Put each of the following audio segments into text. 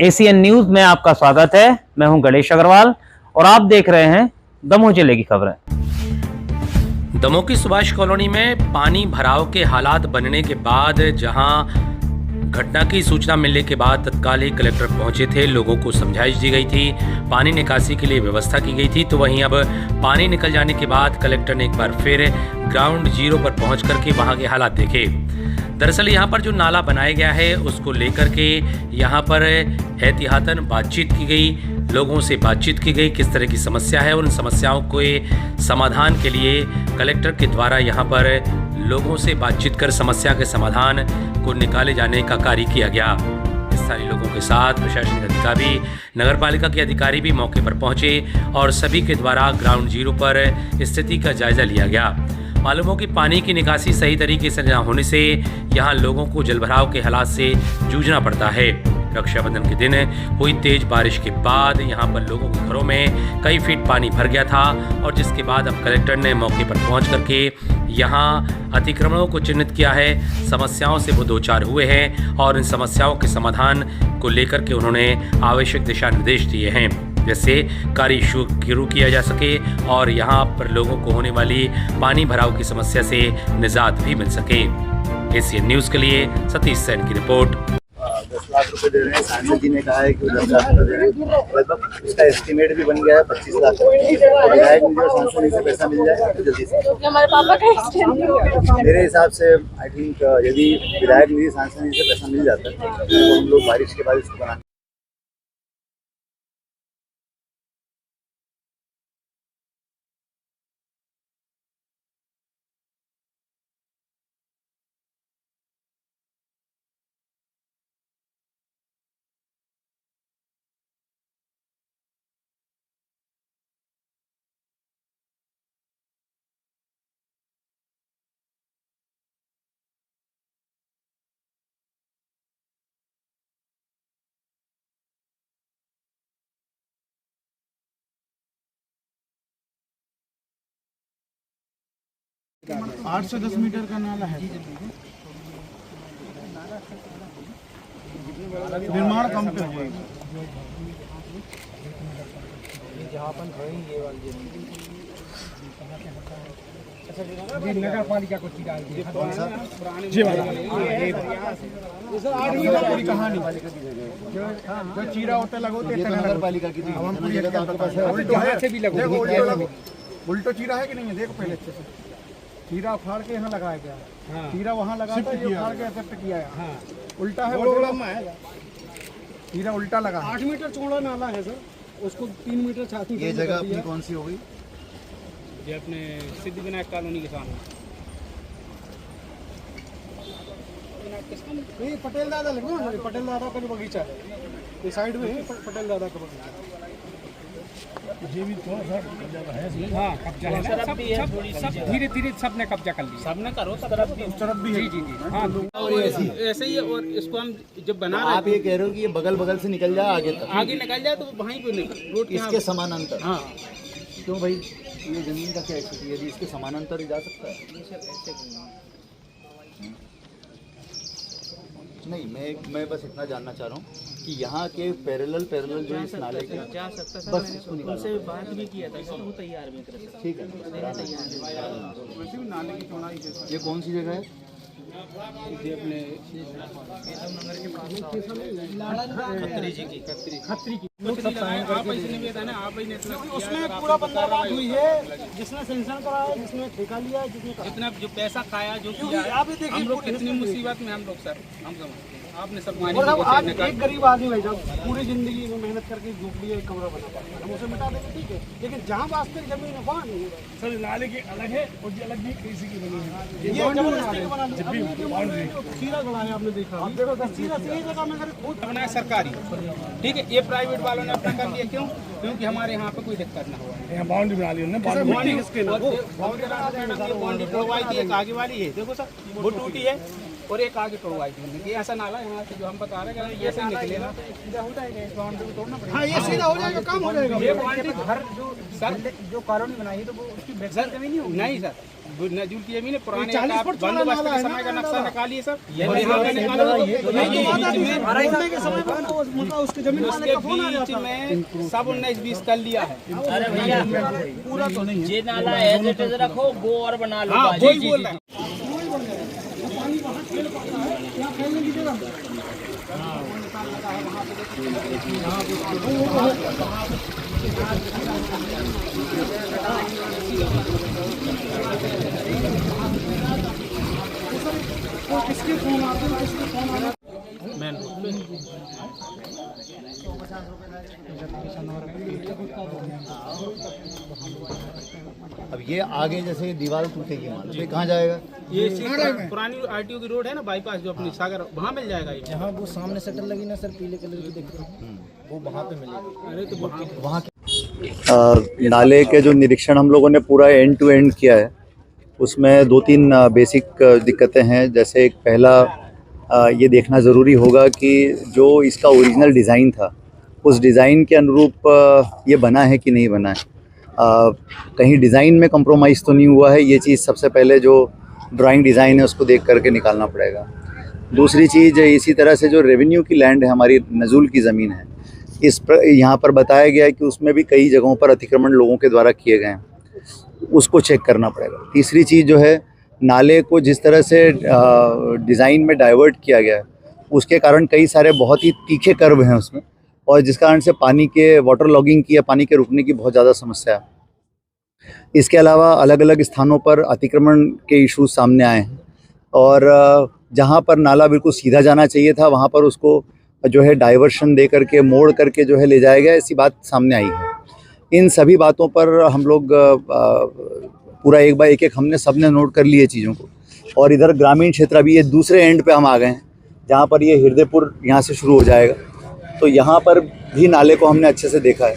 ACN news में आपका स्वागत है। मैं हूं गणेश अग्रवाल और आप देख रहे हैं दमोह जिले की खबरें। दमोह की सुभाष कॉलोनी में पानी भराव के हालात बनने के बाद जहां घटना की सूचना मिलने के बाद तत्काल ही कलेक्टर पहुंचे थे, लोगों को समझाइश दी गई थी, पानी निकासी के लिए व्यवस्था की गई थी। तो वहीं अब पानी निकल जाने के बाद कलेक्टर ने एक बार फिर ग्राउंड जीरो पर पहुंच करके वहां के हालात देखे। दरअसल यहाँ पर जो नाला बनाया गया है उसको लेकर के यहाँ पर एहतियातन बातचीत की गई, लोगों से बातचीत की गई, किस तरह की समस्या है, उन समस्याओं के समाधान के लिए कलेक्टर के द्वारा यहाँ पर लोगों से बातचीत कर समस्या के समाधान को निकाले जाने का कार्य किया गया। स्थानीय लोगों के साथ प्रशासनिक अधिकारी, नगरपालिका के अधिकारी भी मौके पर पहुंचे और सभी के द्वारा ग्राउंड जीरो पर स्थिति का जायजा लिया गया। मालूम हो कि पानी की निकासी सही तरीके से न होने से यहाँ लोगों को जलभराव के हालात से जूझना पड़ता है। रक्षाबंधन के दिन हुई तेज बारिश के बाद यहाँ पर लोगों के घरों में कई फीट पानी भर गया था और जिसके बाद अब कलेक्टर ने मौके पर पहुँच करके यहाँ अतिक्रमणों को चिन्हित किया है, समस्याओं से वो दो चार हुए हैं और इन समस्याओं के समाधान को लेकर के उन्होंने आवश्यक दिशा निर्देश दिए हैं, जैसे कार्य शुरू किया जा सके और यहाँ पर लोगों को होने वाली पानी भराव की समस्या से निजात भी मिल सके। एसीएन न्यूज़ के लिए सतीश सैन की रिपोर्ट। 10 लाख रुपए दे रहे हैं, सांसद जी ने कहा है कि 10 लाख रुपए दे रहे हैं, लगभग इसका एस्टिमेट भी बन गया है 25 लाख। विधायक निधि और सांसद निधि से पैसा मिल जाए तो जल्दी से हमारे पापा का मेरे हिसाब से आई थिंक यदि विधायक निधि सांसद निधि से पैसा मिल जाता है तो हम लोग बारिश के बाद इसको बनाने 8 से 10 मीटर का नाला है। निर्माण कम पे हुआ नगर पालिका को चीरा जी वाला सर 8 मीटर पूरी कहानी जो चीरा होते लगोते नगर पालिका की से भी लगो उल्टो चीरा है कि नहीं है, देखो पहले अच्छे से चीरा उखाड़ के यहाँ लगाया गया। हाँ। चीरा वहाँ लगा था, ये उखाड़ के एक्सेप्ट किया है। हाँ। उल्टा है, चीरा उल्टा लगा। 8 मीटर चौड़ा नाला है सर, उसको 3 मीटर छाती। ये जगह अपनी कौन सी हो गई? ये अपने सिद्धिविनायक कॉलोनी के सामने। नहीं, पटेल दादा लगो ना, पटेल दादा का बगीचा है, ये साइड में है पटेल दादा का बगीचा। ये भी थोड़ा सा कब्जा है। हाँ, कब्जा है सर, सब धीरे धीरे सबने कब्जा कर लिया। सबने करो तरफ भी है। जी जी जी हाँ, और ऐसे ही। और इसको हम जब बना रहे, आप ये कह रहे हो कि ये बगल बगल से निकल जाए आगे तक, आगे निकल जाए तो वहीं पे रोड इसके समानांतर। हाँ, क्यों भाई, ये जमीन का क्या स्थिति है? यदि इसके समानांतर ही जा सकता है? नहीं, मैं बस इतना जानना चाह रहा हूँ कि यहाँ के पैरेलल जो इस नाले के जा सकता है, बस इसको उनसे बात भी किया था, वो तैयार भी कर सकते। ठीक है, नाले की चौड़ाई ये कौन सी जगह है? ये अपने नगर के पास खत्री जी की उसमें पूरा बंदोबस्त हुई है, जिसने सेंक्शन कराया, जिसने ठेका लिया, जिसने जो पैसा खाया, जो आप देखिए हम लोग कितनी मुसीबत में हम लोग सर, हम समझते हैं आपने सब आज एक गरीब आदमी भाई साहब पूरी जिंदगी में मेहनत करके झोपड़ी एक कमरा बना पाता, हम उसे मिटा देंगे ठीक है, लेकिन जहाँ वास्तविक जमीन है वहाँ नहीं है सर। नाले की अलग है और ये अलग भी किसी की बनी है, सीधा बनाया आपने देखा। देखो सीधा सही जगह में खुद बनाया सरकारी, ठीक है, ये प्राइवेट वालों ने अपना कर लिया। क्यों? क्योंकि हमारे यहाँ पे कोई दिक्कत ना हो, बाउंड्री बना ली उन्होंने, बाउंड्री तोड़वाई थी, एक आगे वाली है देखो सर वो टूटी है और एक आगे तोड़वाई थी। ये ऐसा नाला यहाँ से जो हम बता रहे हैं ये ऐसे निकलेगा, सीधा हो जाएगा, इस बाउंड्री को तोड़ना पड़ेगा। हाँ, ये सीधा हो जाएगा, काम हो जाएगा। ये बाउंड्री घर जो सर जो कॉलोनी बनाई है तो वो उसकी बैक साइड कमी नहीं होगी? नहीं सर, नजूल की जमीन है, पुराने बंदोबस्त के समय का नक्शा निकालिए सब, ये निकालो उसके बीच में सब 19-20 कर लिया है। अरे भैया पूरा तो नहीं, ये नाला एज इट इज रखो, वो और बना लो। हाँ वही बोल रहे हैं। अब ये आगे जैसे दीवार टूटेगी मान लो, ये कहाँ जाएगा? ये पुरानी आरटीओ की रोड है ना, बाईपास जो अपनी सागर, वहाँ मिल जाएगा ये। जहाँ वो सामने शटर लगी ना सर, पीले कलर की देखते हैं, वो वहाँ पे मिलेगी। अरे तो वहाँ नाले के जो निरीक्षण हम लोगों ने पूरा एंड टू एंड किया है, उसमें 2-3 बेसिक दिक्कतें हैं। जैसे एक पहला ये देखना ज़रूरी होगा कि जो इसका ओरिजिनल डिज़ाइन था, उस डिज़ाइन के अनुरूप ये बना है कि नहीं बना है। कहीं डिज़ाइन में कंप्रोमाइज़ तो नहीं हुआ है, ये चीज़ सबसे पहले जो ड्राइंग डिज़ाइन है उसको देख करके निकालना पड़ेगा। दूसरी चीज़, इसी तरह से जो रेवेन्यू की लैंड है, हमारी नज़ुल की ज़मीन है, यहाँ पर बताया गया है कि उसमें भी कई जगहों पर अतिक्रमण लोगों के द्वारा किए गए हैं, उसको चेक करना पड़ेगा। तीसरी चीज़ जो है, नाले को जिस तरह से डिज़ाइन में डाइवर्ट किया गया है, उसके कारण कई सारे बहुत ही तीखे कर्व हैं उसमें, और जिस कारण से पानी के वाटर लॉगिंग की या पानी के रुकने की बहुत ज़्यादा समस्या है। इसके अलावा अलग अलग स्थानों पर अतिक्रमण के इशूज़ सामने आए हैं, और जहाँ पर नाला बिल्कुल सीधा जाना चाहिए था, वहाँ पर उसको जो है डाइवर्शन दे करके, मोड़ करके जो है ले जाया गया, ऐसी बात सामने आई है। इन सभी बातों पर हम लोग पूरा एक बार एक हमने सबने नोट कर लिए चीज़ों को। और इधर ग्रामीण क्षेत्र, अभी ये दूसरे एंड पे हम आ गए हैं, जहाँ पर ये हृदयपुर यहाँ से शुरू हो जाएगा, तो यहाँ पर भी नाले को हमने अच्छे से देखा है।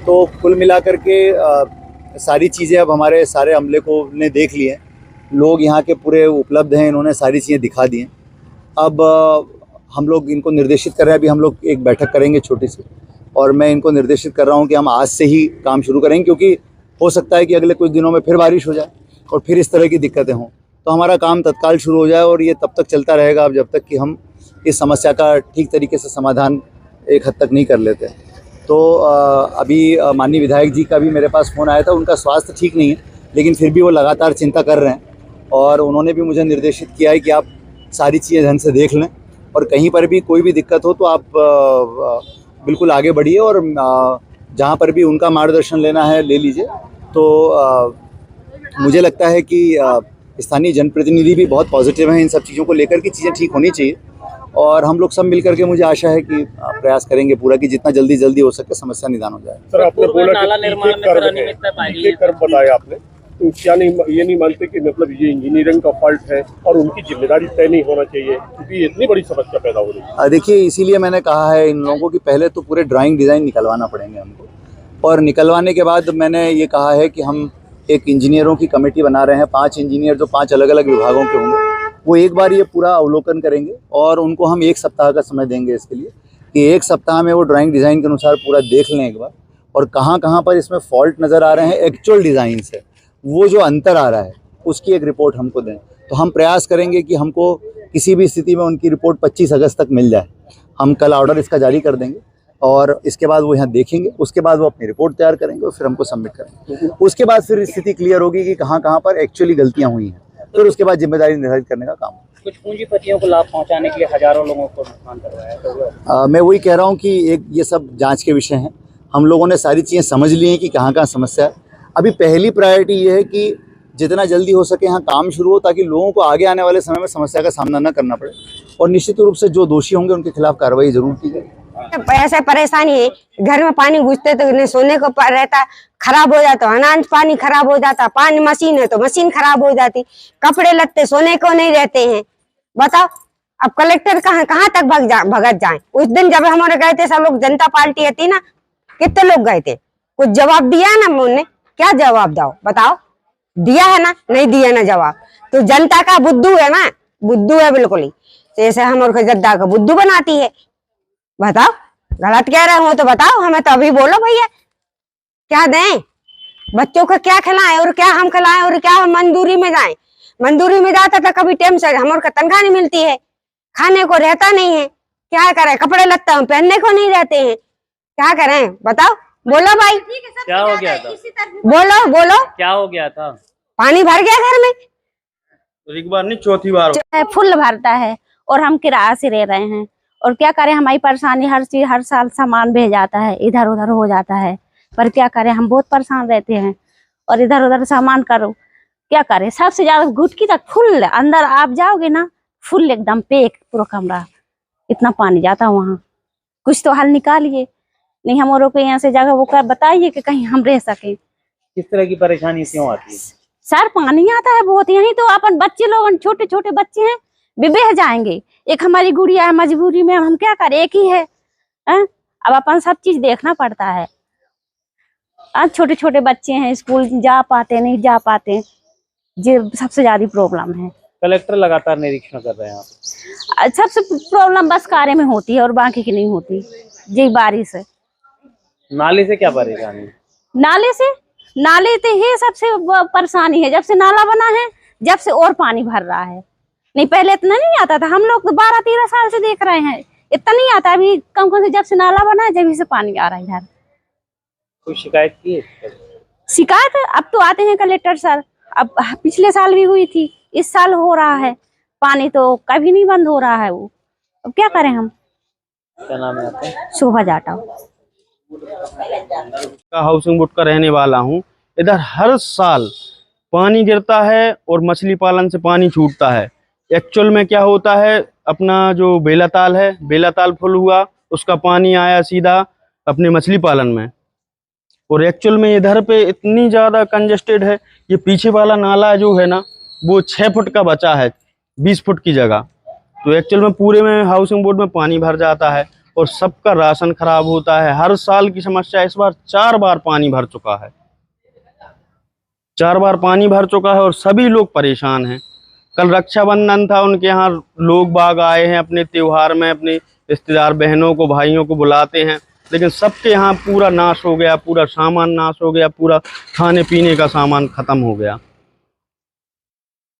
तो कुल मिलाकर के सारी चीज़ें अब हमारे सारे अमले को ने देख ली हैं, लोग यहाँ के पूरे उपलब्ध हैं, इन्होंने सारी चीज़ें दिखा दी हैं। अब हम लोग इनको निर्देशित कर रहे हैं, अभी हम लोग एक बैठक करेंगे छोटी सी, और मैं इनको निर्देशित कर रहा हूँ कि हम आज से ही काम शुरू करेंगे, क्योंकि हो सकता है कि अगले कुछ दिनों में फिर बारिश हो जाए और फिर इस तरह की दिक्कतें हों, तो हमारा काम तत्काल शुरू हो जाए, और ये तब तक चलता रहेगा अब जब तक कि हम इस समस्या का ठीक तरीके से समाधान एक हद तक नहीं कर लेते। तो अभी माननीय विधायक जी का भी मेरे पास फ़ोन आया था, उनका स्वास्थ्य ठीक नहीं है, लेकिन फिर भी वो लगातार चिंता कर रहे हैं, और उन्होंने भी मुझे निर्देशित किया है कि आप सारी चीज़ें ढंग से देख लें, और कहीं पर भी कोई भी दिक्कत हो तो आप बिल्कुल आगे बढ़िए, और जहाँ पर भी उनका मार्गदर्शन लेना है ले लीजिए। तो मुझे लगता है कि स्थानीय जनप्रतिनिधि भी बहुत पॉजिटिव हैं इन सब चीज़ों को लेकर, कि चीज़ें ठीक होनी चाहिए, और हम लोग सब मिलकर के, मुझे आशा है कि प्रयास करेंगे पूरा कि जितना जल्दी हो सके समस्या निदान हो जाए। सर, आपने बोला नाला निर्माण में कर्म बताया आपने, तो क्या नहीं ये नहीं मानते कि मतलब ये इंजीनियरिंग का फॉल्ट है और उनकी जिम्मेदारी तय नहीं होना चाहिए, क्योंकि इतनी बड़ी समस्या पैदा हो रही है? देखिए, इसीलिए मैंने कहा है इन लोगों की पहले तो पूरे ड्राइंग डिज़ाइन निकलवाना पड़ेंगे हमको, और निकलवाने के बाद मैंने ये कहा है कि हम एक इंजीनियरों की कमेटी बना रहे हैं, 5 इंजीनियर जो 5 अलग अलग विभागों के होंगे, वो एक बार ये पूरा अवलोकन करेंगे, और उनको हम 1 सप्ताह का समय देंगे इसके लिए, कि 1 सप्ताह में वो ड्राइंग डिज़ाइन के अनुसार पूरा देख लें एक बार, और कहाँ पर इसमें फॉल्ट नज़र आ रहे हैं एक्चुअल डिज़ाइन से, वो जो अंतर आ रहा है उसकी एक रिपोर्ट हमको दें। तो हम प्रयास करेंगे कि हमको किसी भी स्थिति में उनकी रिपोर्ट 25 अगस्त तक मिल जाए। हम कल ऑर्डर इसका जारी कर देंगे, और इसके बाद वो यहाँ देखेंगे, उसके बाद वो अपनी रिपोर्ट तैयार करेंगे और फिर हमको सबमिट करेंगे। उसके बाद फिर स्थिति क्लियर होगी कि कहाँ पर एक्चुअली गलतियाँ हुई हैं, फिर उसके बाद जिम्मेदारी निर्धारित करने का काम। कुछ पूंजीपतियों को लाभ पहुंचाने के लिए हजारों लोगों को नुकसान करवाया, तो मैं वही कह रहा हूँ कि एक ये सब जांच के विषय हैं। हम लोगों ने सारी चीज़ें समझ ली हैं कि कहाँ समस्या है। अभी पहली प्रायोरिटी ये है कि जितना जल्दी हो सके यहाँ काम शुरू हो, ताकि लोगों को आगे आने वाले समय में समस्या का सामना न करना पड़े, और निश्चित रूप से जो दोषी होंगे उनके खिलाफ कार्रवाई जरूर की जाए। ऐसा परेशानी है, घर में पानी घुसते तो सोने को रहता, खराब हो जाता, अनाज पानी खराब हो जाता, पानी मशीन है तो मशीन खराब हो जाती, कपड़े लत्ते सोने को नहीं रहते हैं। बताओ अब कलेक्टर कहाँ तक भगत जाए। उस दिन जब हमारे गए थे सब लोग, जनता पार्टी थी ना, कितने लोग गए थे, कुछ जवाब दिया ना उन्होंने? क्या जवाब दो बताओ, दिया है ना? नहीं दिया ना जवाब। तो जनता का बुद्धू है ना, बुद्धू है बिल्कुल ही, जैसे हमारे जनता का बुद्धू बनाती है। बताओ गलत कह रहे हो तो बताओ, हमें तो अभी बोलो भैया, क्या दें? बच्चों को क्या खिलाएं और क्या हम खिलाएं और क्या हम मजदूरी में जाएं। मजदूरी में जाता था कभी टाइम से हमारे को तनख्वाह नहीं मिलती है, खाने को रहता नहीं है, क्या करें, कपड़े लत्ते हम पहनने को नहीं रहते हैं, क्या करें बताओ। बोलो भाई, क्या हो गया था? बोलो बोलो, क्या हो गया था? पानी भर गया घर में, एक बार नहीं चौथी बार फुल भरता है और हम किराया से रह रहे हैं। और क्या करें, हमारी परेशानी हर चीज, हर साल सामान भेज जाता है, इधर उधर हो जाता है, पर क्या करें, हम बहुत परेशान रहते हैं और इधर उधर सामान करो, क्या करें। सबसे ज्यादा घुटकी तक फुल, अंदर आप जाओगे ना फुल एकदम पेक पूरा कमरा, इतना पानी जाता है वहाँ। कुछ तो हल निकालिए, नहीं हम औरों को यहाँ से जगह वो कर बताइए कि कहीं हम रह सके। किस तरह की परेशानी क्यों आती है? सर पानी आता है बहुत, यही तो अपन बच्चे लोग, छोटे छोटे बच्चे हैं, बेबे जाएंगे। एक हमारी गुड़िया है, मजबूरी में हम क्या करें, एक ही है, अब अपन सब चीज देखना पड़ता है। आज छोटे छोटे बच्चे हैं, स्कूल जा पाते नहीं जा पाते, ये सबसे ज्यादा प्रॉब्लम है। कलेक्टर लगातार निरीक्षण कर रहे हैं। सबसे प्रॉब्लम बस कार्य में होती है और बाकी की नहीं होती, जी बारिश है। नाले से क्या परेशानी? नाले से ही सबसे परेशानी है, जब से नाला बना है जब से और पानी भर रहा है। नहीं पहले इतना नहीं आता था, हम लोग तो 12-13 साल से देख रहे हैं, इतना नहीं आता। अभी कम से जब से नाला बना है जब से पानी आ रहा है इधर। कोई शिकायत की है? शिकायत अब तो आते हैं कलेक्टर सर, अब पिछले साल भी हुई थी, इस साल हो रहा है, पानी तो कभी नहीं बंद हो रहा है वो, अब क्या करें हम। क्या नाम है आपका? शोभा जाटव। हाउसिंग बोर्ड का रहने वाला हूँ। इधर हर साल पानी गिरता है और मछली पालन से पानी छूटता है। एक्चुअल में क्या होता है, अपना जो बेलाताल है, बेलाताल फुल हुआ, उसका पानी आया सीधा अपने मछली पालन में। और एक्चुअल में इधर पे इतनी ज़्यादा कंजेस्टेड है, ये पीछे वाला नाला जो है ना वो 6 फुट का बचा है 20 फुट की जगह। तो एक्चुअल में पूरे में हाउसिंग बोर्ड में पानी भर जाता है और सबका राशन खराब होता है। हर साल की समस्या, इस बार 4 बार पानी भर चुका है, 4 बार पानी भर चुका है और सभी लोग परेशान हैं। कल रक्षाबंधन था, उनके यहाँ लोग बाग आए हैं, अपने त्योहार में अपने रिश्तेदार बहनों को भाइयों को बुलाते हैं, लेकिन सबके यहाँ पूरा नाश हो गया, पूरा सामान नाश हो गया, पूरा खाने पीने का सामान खत्म हो गया।